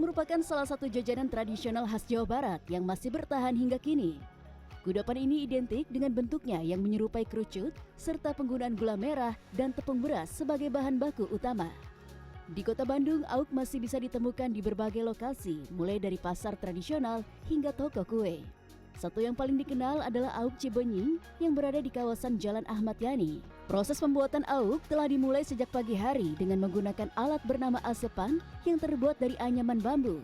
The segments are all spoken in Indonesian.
merupakan salah satu jajanan tradisional khas Jawa Barat yang masih bertahan hingga kini. Kudapan ini identik dengan bentuknya yang menyerupai kerucut serta penggunaan gula merah dan tepung beras sebagai bahan baku utama. Di Kota Bandung, awuk masih bisa ditemukan di berbagai lokasi, mulai dari pasar tradisional hingga toko kue. Satu yang paling dikenal adalah awuk Cibenying yang berada di kawasan Jalan Ahmad Yani. Proses pembuatan awuk telah dimulai sejak pagi hari dengan menggunakan alat bernama asepan yang terbuat dari anyaman bambu.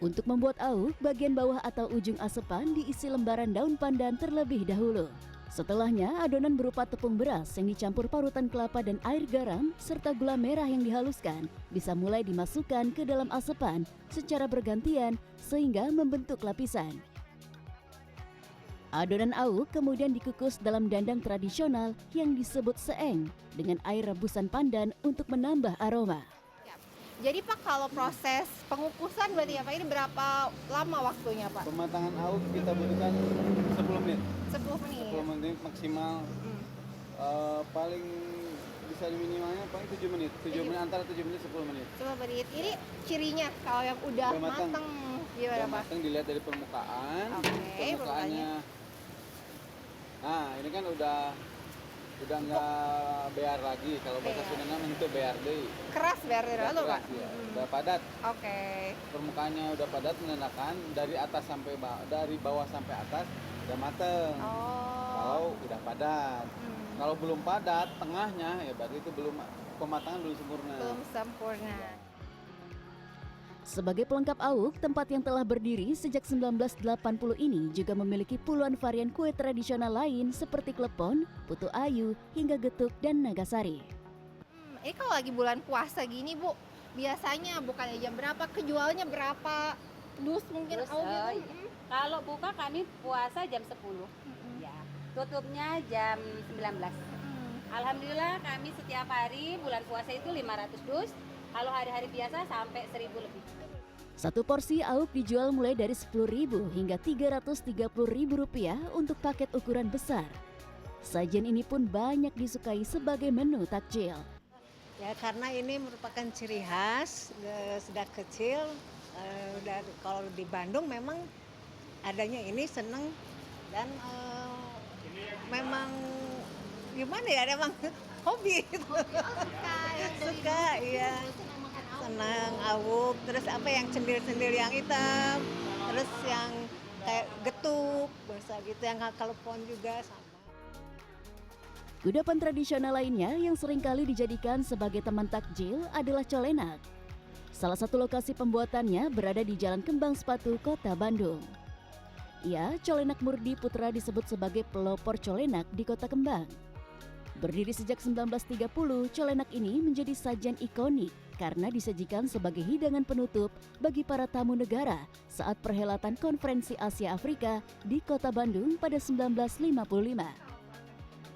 Untuk membuat awuk, bagian bawah atau ujung asepan diisi lembaran daun pandan terlebih dahulu. Setelahnya, adonan berupa tepung beras yang dicampur parutan kelapa dan air garam serta gula merah yang dihaluskan bisa mulai dimasukkan ke dalam asepan secara bergantian sehingga membentuk lapisan. Adonan awuk kemudian dikukus dalam dandang tradisional yang disebut seeng dengan air rebusan pandan untuk menambah aroma. Jadi Pak, kalau proses pengukusan berarti apa ini berapa lama waktunya Pak? Pematangan awuk kita butuhkan 10 menit. 10 menit. 10 menit maksimal. Paling bisa minimalnya paling 7 menit. 7 menit antara 7 menit 10 menit. 10 menit. Ini cirinya kalau yang udah matang gimana udah Pak? matang dilihat dari permukaan. Oke, permukaannya. Nah, ini kan udah nggak bear lagi. Kalau bahasa Sunda itu bear deh. Keras bear lalu Pak? Ya. Udah padat. Oke. Permukaannya udah padat menandakan dari atas sampai dari bawah sampai atas udah mateng. Kalau udah padat. Kalau belum padat, tengahnya ya berarti itu pematangan belum sempurna. Belum sempurna. Sebagai pelengkap awuk, tempat yang telah berdiri sejak 1980 ini juga memiliki puluhan varian kue tradisional lain seperti klepon, putu ayu, hingga getuk dan nagasari. Ini kalau lagi bulan puasa gini Bu, biasanya bukannya jam berapa, kejualnya berapa? Dus mungkin awuk gitu? Kalau buka kami puasa jam 10. Ya, tutupnya jam 19. Alhamdulillah kami setiap hari bulan puasa itu 500 dus. Kalau hari-hari biasa sampai 1000 lebih. Satu porsi awuk dijual mulai dari Rp10.000 hingga Rp330.000 untuk paket ukuran besar. Sajian ini pun banyak disukai sebagai menu takjil. Ya, karena ini merupakan ciri khas, sejak kecil. Kalau di Bandung memang adanya ini seneng dan memang gimana ya, memang hobi gitu. Suka, iya. Senang awuk, terus apa yang cendir-cendir yang hitam, terus yang kayak getuk, biasa gitu, yang klepon juga sama. Kudapan tradisional lainnya yang seringkali dijadikan sebagai teman takjil adalah colenak. Salah satu lokasi pembuatannya berada di Jalan Kembang Sepatu, Kota Bandung. Ya, colenak Murdi Putra disebut sebagai pelopor colenak di Kota Kembang. Berdiri sejak 1930, colenak ini menjadi sajian ikonik karena disajikan sebagai hidangan penutup bagi para tamu negara saat perhelatan Konferensi Asia Afrika di Kota Bandung pada 1955.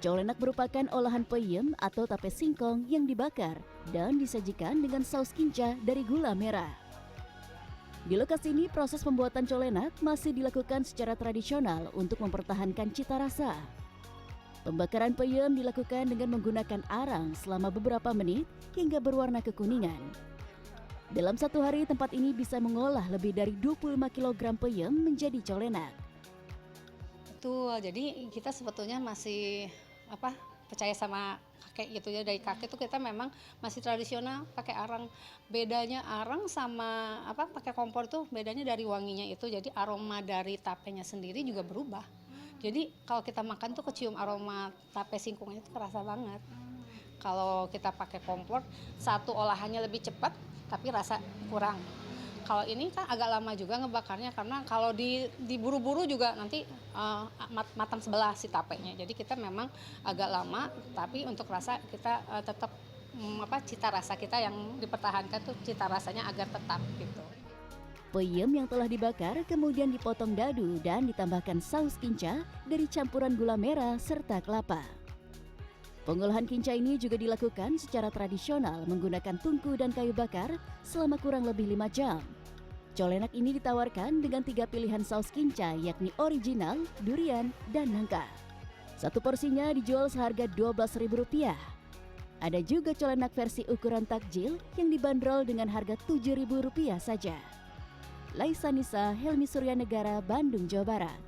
Colenak merupakan olahan peyem atau tape singkong yang dibakar dan disajikan dengan saus kinca dari gula merah. Di lokasi ini, proses pembuatan colenak masih dilakukan secara tradisional untuk mempertahankan cita rasa. Pembakaran peyem dilakukan dengan menggunakan arang selama beberapa menit hingga berwarna kekuningan. Dalam satu hari, tempat ini bisa mengolah lebih dari 25 kg peyem menjadi colenak. Betul, jadi kita sebetulnya masih percaya sama kakek gitu ya. Dari kakek tuh kita memang masih tradisional pakai arang. Bedanya arang sama pakai kompor tuh bedanya dari wanginya itu. Jadi aroma dari tapenya sendiri juga berubah. Jadi kalau kita makan tuh kecium aroma tape singkongnya itu kerasa banget. Kalau kita pakai kompor, satu olahannya lebih cepat tapi rasa kurang. Kalau ini kan agak lama juga ngebakarnya karena kalau diburu-buru juga nanti matang sebelah si tapenya. Jadi kita memang agak lama, tapi untuk rasa kita tetap cita rasa kita yang dipertahankan tuh cita rasanya agar tetap gitu. Peyem yang telah dibakar kemudian dipotong dadu dan ditambahkan saus kinca dari campuran gula merah serta kelapa. Pengolahan kinca ini juga dilakukan secara tradisional menggunakan tungku dan kayu bakar selama kurang lebih 5 jam. Colenak ini ditawarkan dengan 3 pilihan saus kinca yakni original, durian, dan nangka. Satu porsinya dijual seharga Rp12.000. Ada juga colenak versi ukuran takjil yang dibanderol dengan harga Rp7.000 saja. Laisa Nisa, Helmi Suryanegara, Bandung, Jawa Barat.